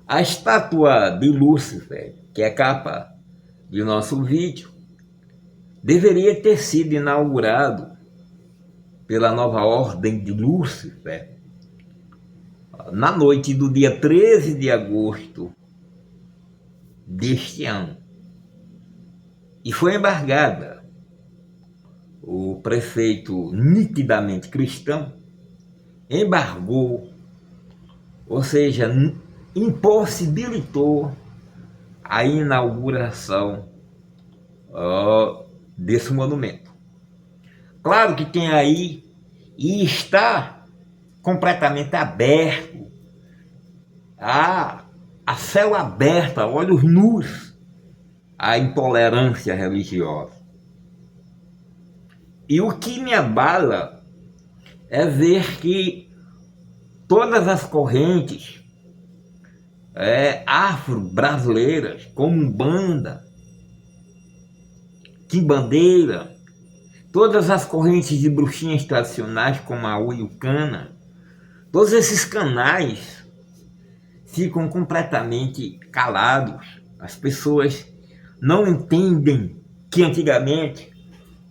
A estátua de Lúcifer, que é capa de nosso vídeo, deveria ter sido inaugurado pela nova ordem de Lúcifer na noite do dia 13 de agosto deste ano. E foi embargada. O prefeito, nitidamente cristão, embargou, ou seja, impossibilitou a inauguração desse monumento. Claro que tem aí e está completamente aberto, a céu aberto, a olhos nus, a intolerância religiosa. E o que me abala é ver que todas as correntes afro-brasileiras, como Umbanda, Quimbandeira, todas as correntes de bruxinhas tradicionais, como a Uiucana, todos esses canais ficam completamente calados. As pessoas não entendem que antigamente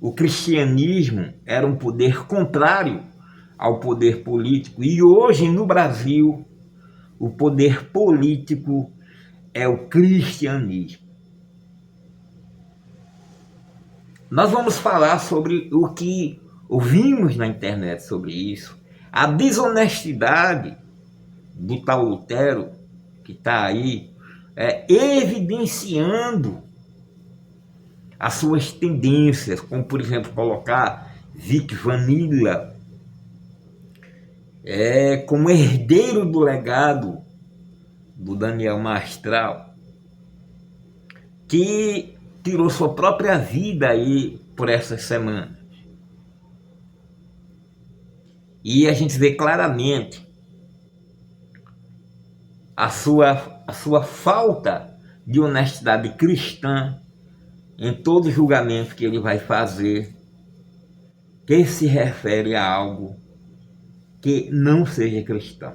o cristianismo era um poder contrário ao poder político, e hoje no Brasil o poder político é o cristianismo. Nós vamos falar sobre o que ouvimos na internet sobre isso, a desonestidade do tal Lutero, que está aí evidenciando as suas tendências, como por exemplo colocar Vic Vanilla como herdeiro do legado do Daniel Mastral, que tirou sua própria vida aí por essas semanas. E a gente vê claramente a sua falta de honestidade cristã em todo julgamento que ele vai fazer, que se refere a algo que não seja cristão.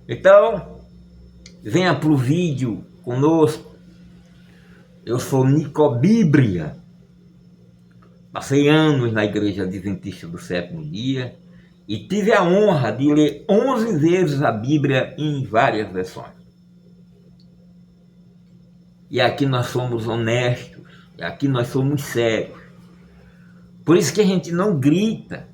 Então, venha para o vídeo conosco. Eu sou Nicobíblia. Passei anos na Igreja Adventista do Sétimo Dia e tive a honra de ler 11 vezes a Bíblia em várias versões. E aqui nós somos honestos, e aqui nós somos sérios. Por isso que a gente não grita.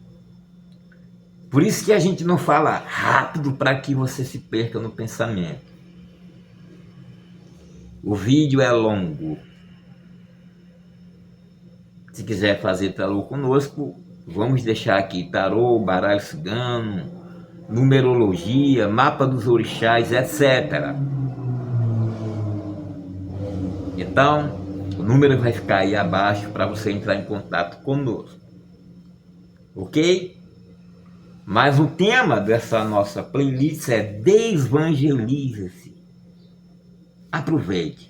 Por isso que a gente não fala rápido para que você se perca no pensamento. O vídeo é longo. Se quiser fazer tarô conosco, vamos deixar aqui tarô, baralho cigano, numerologia, mapa dos orixás, etc. Então, o número vai ficar aí abaixo para você entrar em contato conosco. Ok? Mas o tema dessa nossa playlist é Desvangelize-se. Aproveite.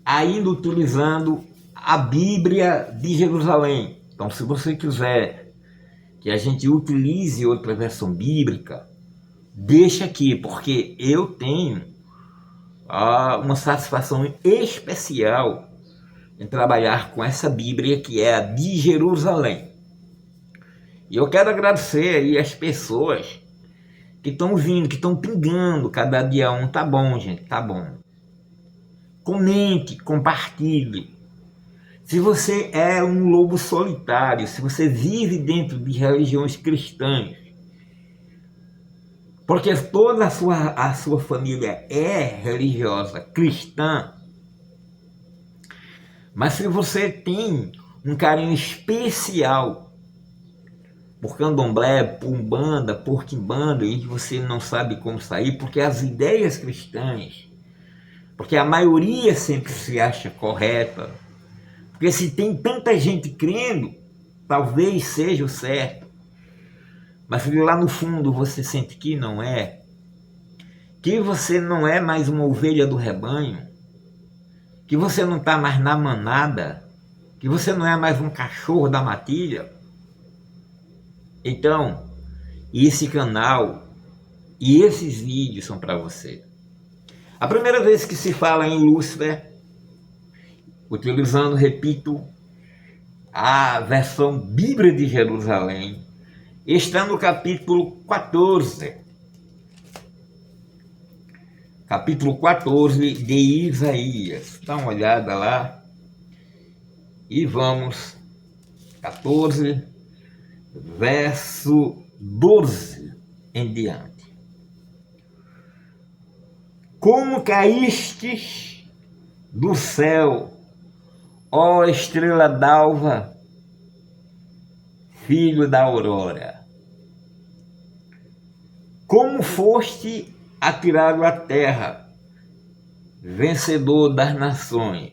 Ainda utilizando a Bíblia de Jerusalém. Então, se você quiser que a gente utilize outra versão bíblica, deixa aqui, porque eu tenho uma satisfação especial em trabalhar com essa Bíblia que é a de Jerusalém. E eu quero agradecer aí as pessoas que estão vindo, que estão pingando cada dia um. Tá bom, gente, tá bom. Comente, compartilhe. Se você é um lobo solitário, se você vive dentro de religiões cristãs, porque toda a sua família é religiosa, cristã, mas se você tem um carinho especial por candomblé, por umbanda, por quimbanda, e você não sabe como sair, porque as ideias cristãs, porque a maioria sempre se acha correta, porque se tem tanta gente crendo, talvez seja o certo, mas se lá no fundo você sente que não é, que você não é mais uma ovelha do rebanho, que você não está mais na manada, que você não é mais um cachorro da matilha, então esse canal E esses vídeos são para você. A primeira vez que se fala em Lúcifer, utilizando, repito, a versão Bíblia de Jerusalém, está no capítulo 14. Capítulo 14 de Isaías. Dá uma olhada lá. E vamos, 14, verso 12 em diante. Como caístes do céu, ó estrela d'alva, filho da aurora. Como foste atirado à terra, vencedor das nações.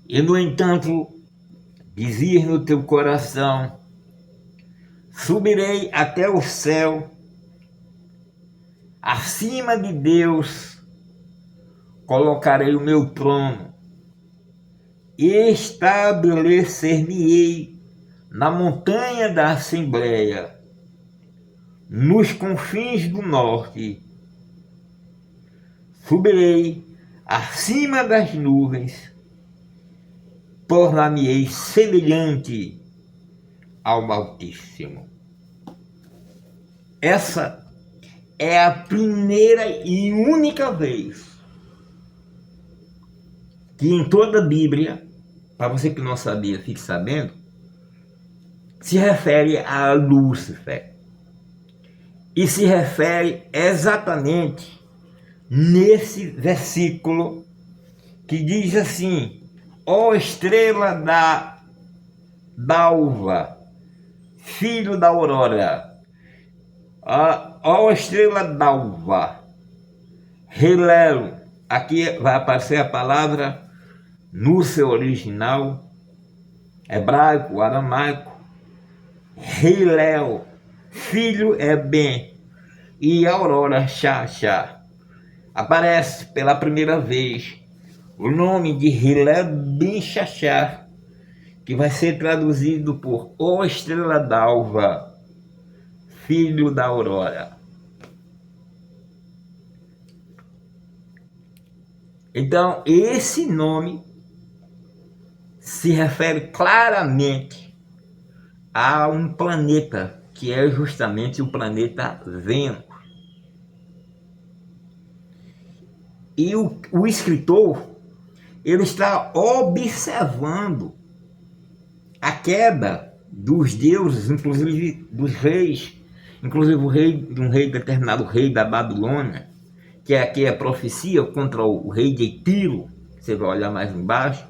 E, no entanto, dizias no teu coração, subirei até o céu, acima de Deus, colocarei o meu trono, e estabelecer-me-ei na montanha da Assembleia, nos confins do norte. Subirei acima das nuvens, tornar-me-ei semelhante ao Altíssimo. Essa é a primeira e única vez que em toda a Bíblia, para você que não sabia, fique sabendo, se refere a Lúcifer. E se refere exatamente nesse versículo que diz assim: ó estrela d'alva, filho da aurora, ó estrela d'alva, Hillel. Aqui vai aparecer a palavra no seu original hebraico, aramaico, Hillel, filho é bem, e aurora, Xaxá. Aparece pela primeira vez o nome de Hillel ben Xaxá, que vai ser traduzido por ó estrela d'alva, filho da aurora. Então, esse nome se refere claramente a um planeta, que é justamente o planeta Vênus. E o escritor, ele está observando a queda dos deuses, inclusive dos reis, inclusive um rei determinado, rei da Babilônia, que aqui é a profecia contra o rei de Tiro, você vai olhar mais embaixo,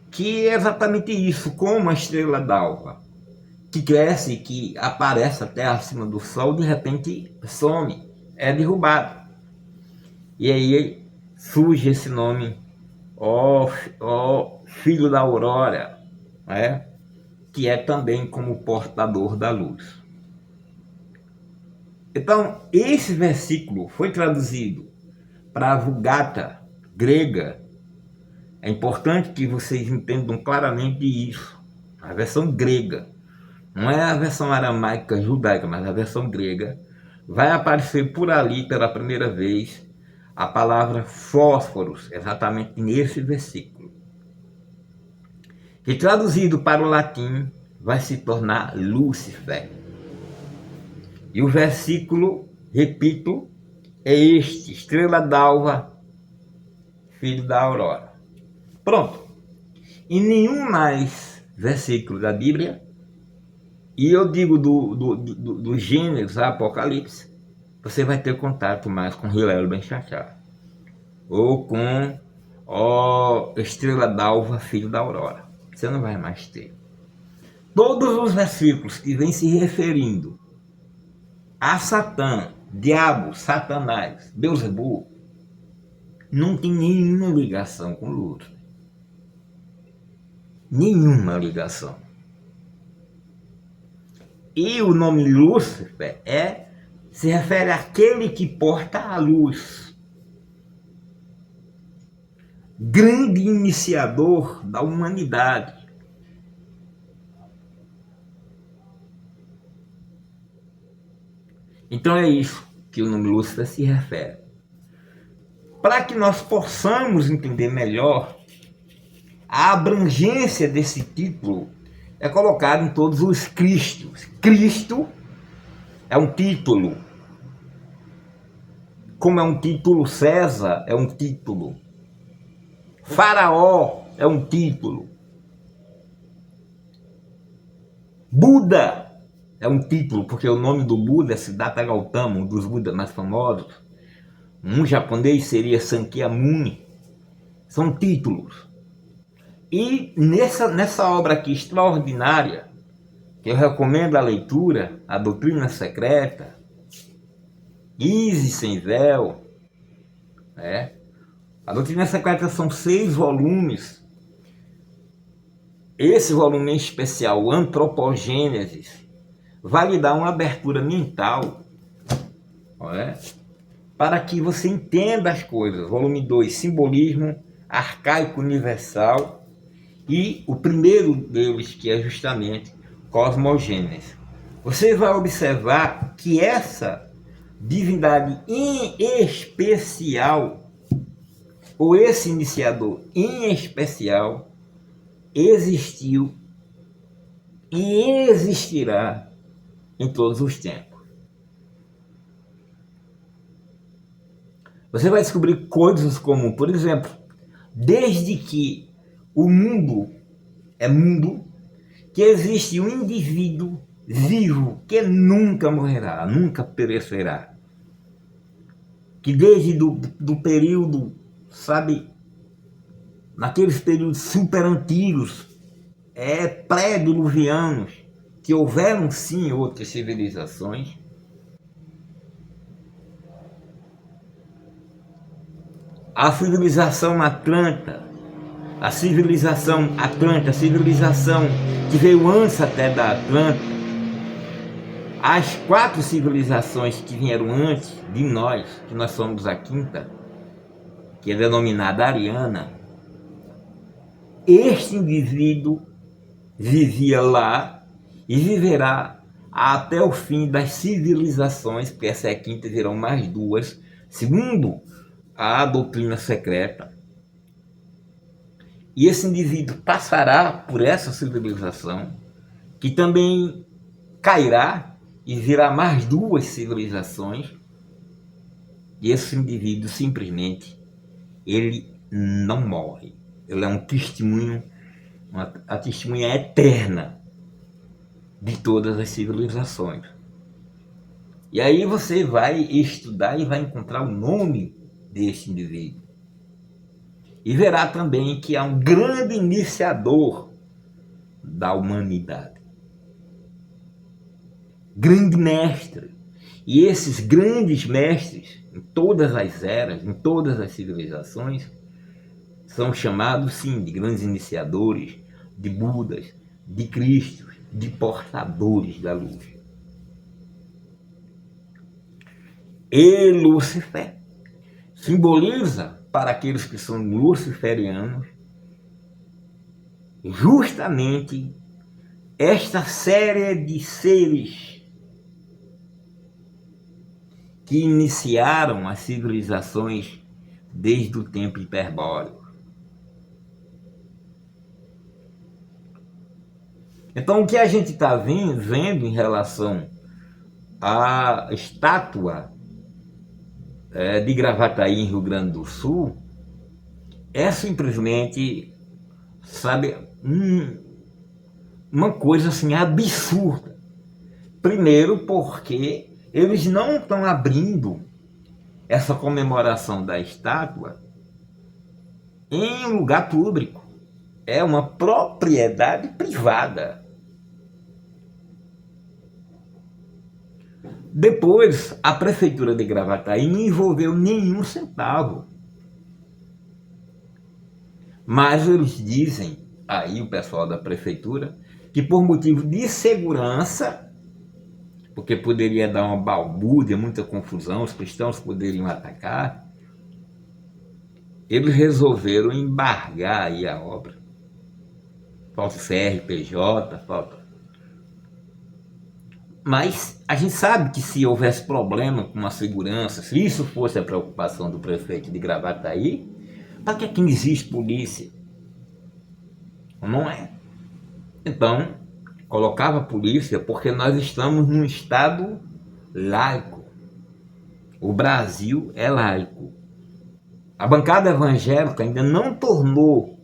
que é exatamente isso, como a estrela d'alva, que cresce, que aparece até acima do sol, de repente some, é derrubado. E aí surge esse nome, ó filho da aurora, né? Que é também como portador da luz. Então, esse versículo foi traduzido para a Vulgata grega. É importante que vocês entendam claramente isso. A versão grega, não é a versão aramaica judaica, mas a versão grega, vai aparecer por ali pela primeira vez a palavra fósforos, exatamente nesse versículo. Que traduzido para o latim vai se tornar Lúcifer. E o versículo, repito, é este: estrela d'alva, filho da aurora. Pronto. Em nenhum mais versículo da Bíblia, e eu digo do Gênesis a Apocalipse, você vai ter contato mais com Hillel ben Shachar, ou com estrela d'alva, filho da aurora. Você não vai mais ter. Todos os versículos que vêm se referindo a Satã, diabo, Satanás, Beuzebu, não tem nenhuma ligação com Lúcifer. Nenhuma ligação. E o nome Lúcifer se refere àquele que porta a luz. Grande iniciador da humanidade. Então é isso que o nome Lúcifer se refere. Para que nós possamos entender melhor, a abrangência desse título é colocada em todos os Cristos. Cristo é um título. Como é um título, César é um título. Faraó é um título. Buda é um título, porque o nome do Buda é Siddhartha Gautama, um dos Budas mais famosos. Um japonês seria Sakyamuni. São títulos. E nessa obra aqui extraordinária, que eu recomendo a leitura, A Doutrina Secreta, Isis Sem Véu, A Doutrina Secreta são 6 volumes. Esse volume em especial, Antropogênesis, vai lhe dar uma abertura mental, para que você entenda as coisas. Volume 2, Simbolismo Arcaico Universal, e o primeiro deles, que é justamente Cosmogênese. Você vai observar que essa divindade em especial, ou esse iniciador em especial, existiu e existirá em todos os tempos. Você vai descobrir coisas como, por exemplo, desde que o mundo é mundo, que existe um indivíduo vivo que nunca morrerá, nunca perecerá. Que desde do período, naqueles períodos super antigos, pré-diluvianos, que houveram sim outras civilizações, a civilização a civilização que veio antes até da Atlântida, as 4 civilizações que vieram antes de nós, que nós somos a quinta, que é denominada Ariana, este indivíduo vivia lá e viverá até o fim das civilizações, porque essa é a quinta, virão mais 2, segundo a doutrina secreta. E esse indivíduo passará por essa civilização, que também cairá e virá mais 2 civilizações. E esse indivíduo simplesmente, ele não morre. Ele é um testemunho, a testemunha eterna de todas as civilizações. E aí você vai estudar e vai encontrar o nome desse indivíduo. E verá também que há um grande iniciador da humanidade. Grande mestre. E esses grandes mestres, em todas as eras, em todas as civilizações, são chamados, sim, de grandes iniciadores, de Budas, de Cristos, de portadores da luz. E Lúcifer simboliza, para aqueles que são luciferianos, justamente esta série de seres que iniciaram as civilizações desde o tempo hiperbólico. Então, o que a gente está vendo em relação à estátua de Gravataí, em Rio Grande do Sul, é simplesmente, uma coisa assim absurda. Primeiro porque eles não estão abrindo essa comemoração da estátua em um lugar público. É uma propriedade privada. Depois, a prefeitura de Gravataí não envolveu nenhum centavo. Mas eles dizem, aí o pessoal da prefeitura, que por motivo de segurança, porque poderia dar uma balbúrdia, muita confusão, os cristãos poderiam atacar, eles resolveram embargar aí a obra. Falta CRPJ, falta Mas a gente sabe que se houvesse problema com a segurança, se isso fosse a preocupação do prefeito de Gravataí, para que não existe polícia? Não é? Então, colocava a polícia porque nós estamos num estado laico. O Brasil é laico. A bancada evangélica ainda não tornou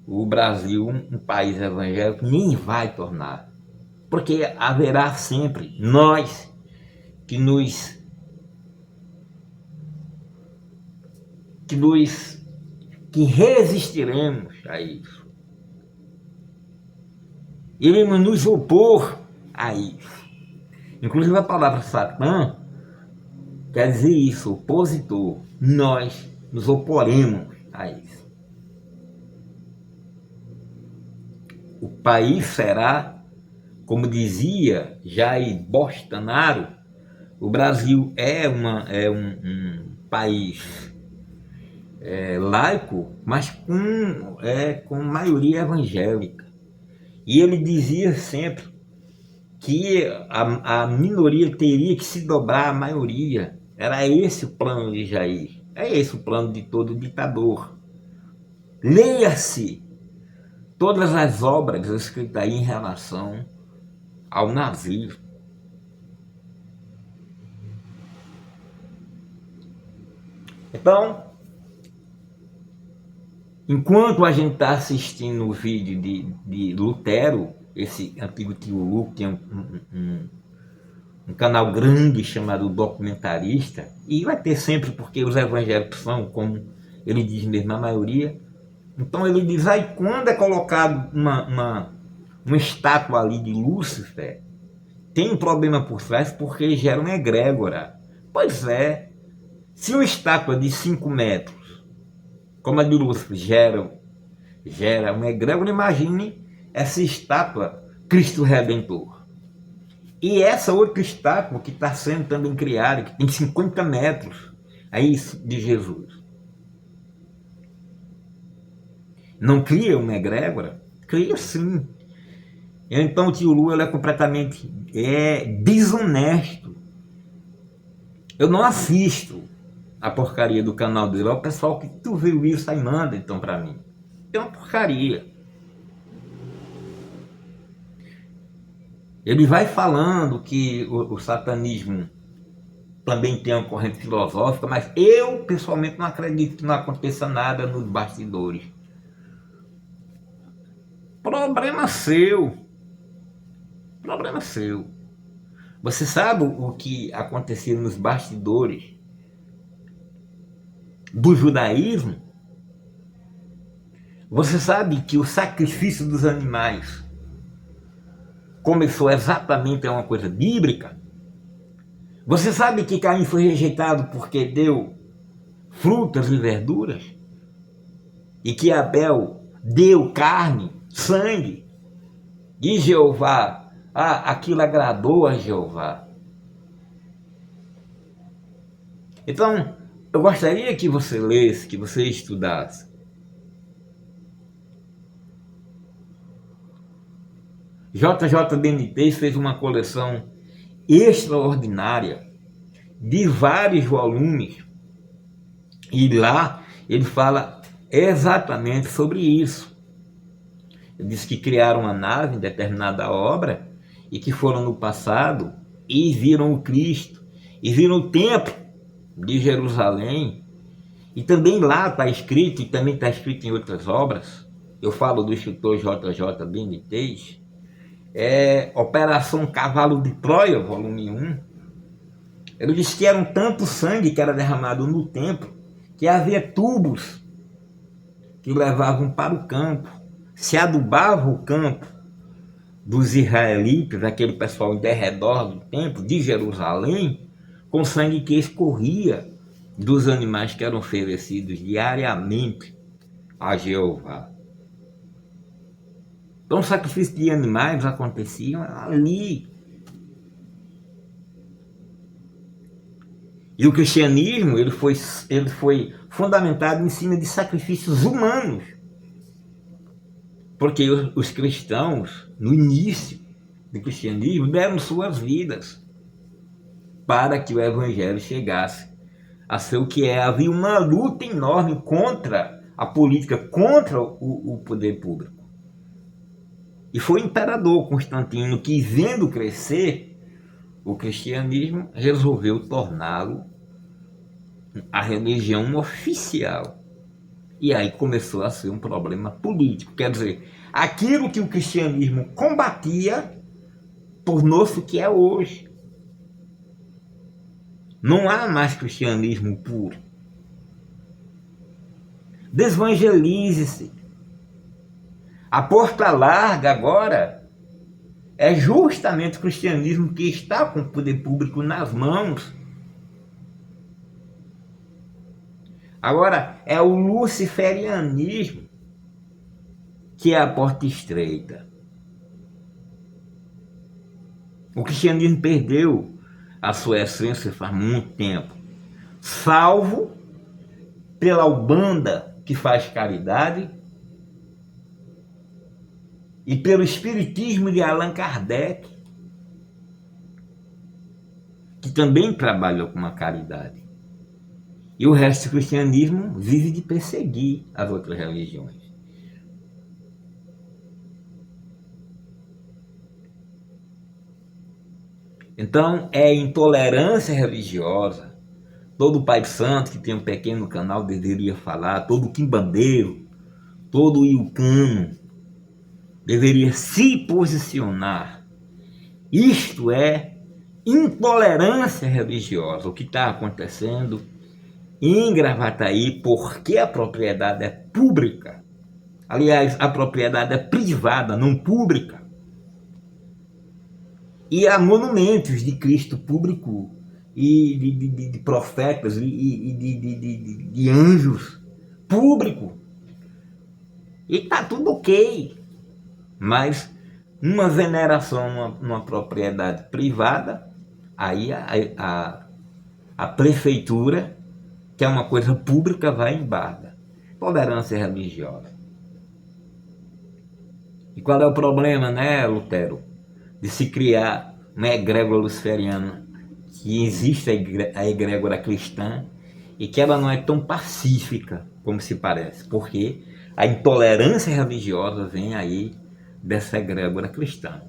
o Brasil um país evangélico, nem vai tornar. Porque haverá sempre nós que que resistiremos a isso. Iremos nos opor a isso. Inclusive a palavra Satã quer dizer isso, opositor. Nós nos oporemos a isso. O país será, como dizia Jair Bolsonaro, o Brasil é um país laico, mas com maioria evangélica. E ele dizia sempre que a minoria teria que se dobrar à maioria. Era esse o plano de Jair. É esse o plano de todo ditador. Leia-se todas as obras escritas aí em relação ao nazismo. Então, enquanto a gente está assistindo o vídeo de Lutero, esse antigo tio Lu, que tem um canal grande chamado Documentarista, e vai ter sempre, porque os evangélicos são, como ele diz mesmo, a maioria. Então ele diz, aí quando é colocado uma estátua ali de Lúcifer, tem um problema por trás porque gera uma egrégora. Pois é, se uma estátua de 5 metros, como a de Lúcifer, gera uma egrégora, imagine essa estátua Cristo Redentor. E essa outra estátua que está sendo também criada, que tem 50 metros, aí de Jesus. Não cria uma egrégora? Cria sim. Então o tio Lu ele é completamente desonesto. Eu não assisto a porcaria do canal dele. É o pessoal que tu viu isso aí manda então pra mim. É uma porcaria. Ele vai falando que o satanismo também tem uma corrente filosófica, mas eu pessoalmente não acredito que não aconteça nada nos bastidores. Problema seu. Problema seu. Você sabe o que acontecia nos bastidores do judaísmo? Você sabe que o sacrifício dos animais começou exatamente a uma coisa bíblica? Você sabe que Caim foi rejeitado porque deu frutas e verduras? E que Abel deu carne, sangue? E Jeová, aquilo agradou a Jeová. Então, eu gostaria que você lesse, que você estudasse. JJ Benítez fez uma coleção extraordinária de vários volumes e lá ele fala exatamente sobre isso. Ele diz que criaram uma nave em determinada obra e que foram no passado e viram o Cristo e viram o templo de Jerusalém, e também lá está escrito, e também está escrito em outras obras, eu falo do escritor JJ Benítez, Operação Cavalo de Troia, volume 1, ele diz que era um tanto sangue que era derramado no templo, que havia tubos que levavam para o campo, se adubava o campo dos israelitas, aquele pessoal em derredor do templo de Jerusalém, com sangue que escorria dos animais que eram oferecidos diariamente a Jeová. Então, o sacrifício de animais aconteciam ali. E o cristianismo ele foi fundamentado em cima de sacrifícios humanos. Porque os cristãos, no início, do cristianismo deram suas vidas para que o evangelho chegasse a ser o que é. Havia uma luta enorme contra a política, contra o poder público. E foi o imperador Constantino que, vendo crescer o cristianismo, resolveu torná-lo a religião oficial. E aí começou a ser um problema político. Quer dizer, aquilo que o cristianismo combatia tornou-se o que é hoje. Não há mais cristianismo puro. Desevangelize-se. A porta larga agora é justamente o cristianismo que está com o poder público nas mãos. Agora, é o luciferianismo que é a porta estreita. O cristianismo perdeu a sua essência faz muito tempo, salvo pela Umbanda, que faz caridade, e pelo espiritismo de Allan Kardec, que também trabalhou com uma caridade. E o resto do cristianismo vive de perseguir as outras religiões. Então, é intolerância religiosa. Todo pai santo que tem um pequeno canal deveria falar, todo quimbandeiro, todo iucano deveria se posicionar. Isto é intolerância religiosa, o que está acontecendo em Gravataí, porque a propriedade é pública. Aliás, a propriedade é privada, não pública. E há monumentos de Cristo público, e de profetas, e de anjos público. E está tudo ok. Mas uma veneração numa propriedade privada, aí a prefeitura, que é uma coisa pública, vai em embarga. Tolerância religiosa. E qual é o problema, né, Lutero, de se criar uma egrégora luciferiana, que existe a egrégora cristã e que ela não é tão pacífica como se parece, porque a intolerância religiosa vem aí dessa egrégora cristã.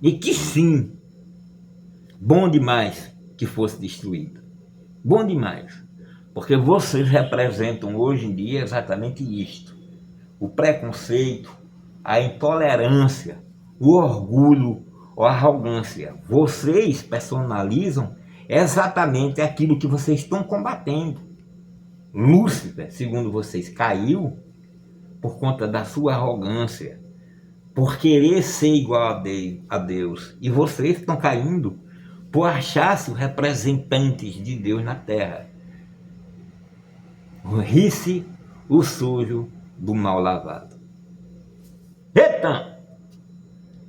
E que sim, bom demais que fosse destruída. Bom demais. Porque vocês representam hoje em dia exatamente isto. O preconceito, a intolerância, o orgulho, a arrogância. Vocês personalizam exatamente aquilo que vocês estão combatendo. Lúcifer, segundo vocês, caiu por conta da sua arrogância, por querer ser igual a Deus. E vocês estão caindo por achar-se os representantes de Deus na terra. Ri-se o sujo do mal lavado. Eita!